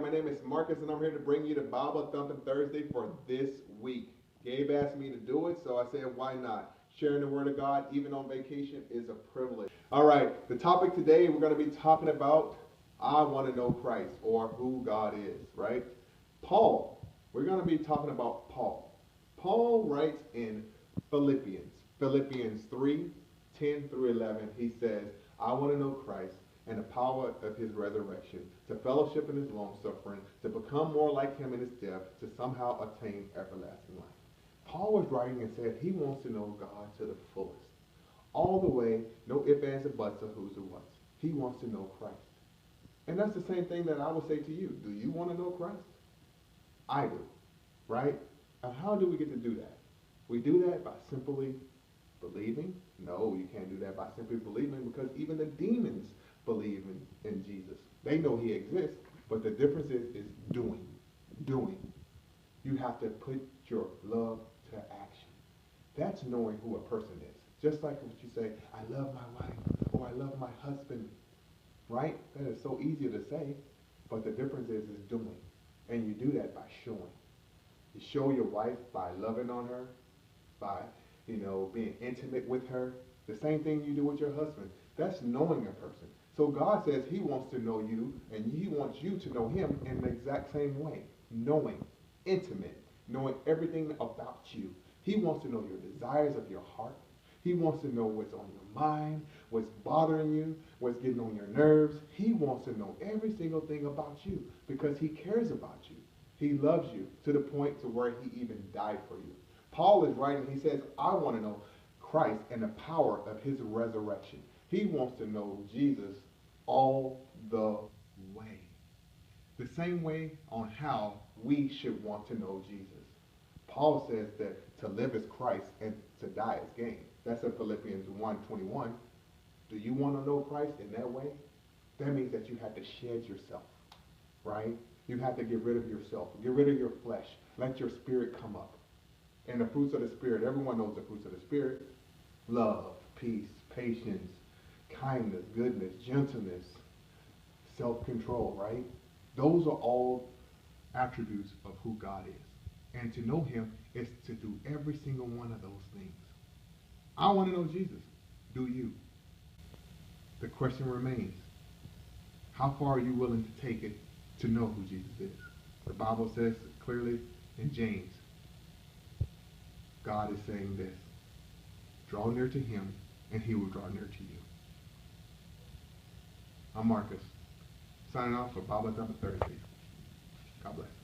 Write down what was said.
my name is Marcus, and I'm here to bring you the Bible Thumping Thursday for this week. Gabe asked me to do it, so I said, why not? Sharing the Word of God, even on vacation, is a privilege. All right, the topic today, we're going to be talking about I want to know Christ, or who God is, right? Paul. We're going to be talking about Paul. Paul writes in Philippians 3:10 through 11. He says, I want to know Christ and the power of his resurrection, to fellowship in his long suffering, to become more like him in his death, to somehow attain everlasting life. Paul was writing and said he wants to know God to the fullest. All the way, no ifs, ands, or buts of who's or what's. He wants to know Christ. And that's the same thing that I would say to you. Do you want to know Christ? I do. Right? And how do we get to do that? We do that by simply believing? No, you can't do that by simply believing, because even the demons believe in Jesus. They know he exists, but the difference is doing. Doing. You have to put your love to action. That's knowing who a person is. Just like what you say, I love my wife, or I love my husband. Right? That is so easy to say, but the difference is doing. And you do that by showing. You show your wife by loving on her, by, being intimate with her. The same thing you do with your husband. That's knowing a person. So God says he wants to know you, and he wants you to know him in the exact same way. Knowing, intimate, knowing everything about you. He wants to know your desires of your heart. He wants to know what's on your mind, what's bothering you, what's getting on your nerves. He wants to know every single thing about you because he cares about you. He loves you to the point to where he even died for you. Paul is writing, he says, I want to know Christ and the power of his resurrection. He wants to know Jesus all the way. The same way on how we should want to know Jesus. Paul says that to live is Christ and to die is gain. That's in Philippians 1:21. Do you want to know Christ in that way? That means that you have to shed yourself, right? You have to get rid of yourself. Get rid of your flesh. Let your spirit come up. And the fruits of the Spirit, everyone knows the fruits of the Spirit. Love, peace, patience, kindness, goodness, gentleness, self-control, right? Those are all attributes of who God is. And to know him is to do every single one of those things. I want to know Jesus. Do you? The question remains, how far are you willing to take it to know who Jesus is? The Bible says clearly in James, God is saying this, draw near to him and he will draw near to you. I'm Marcus, signing off for Bible Thumping Thursday. God bless.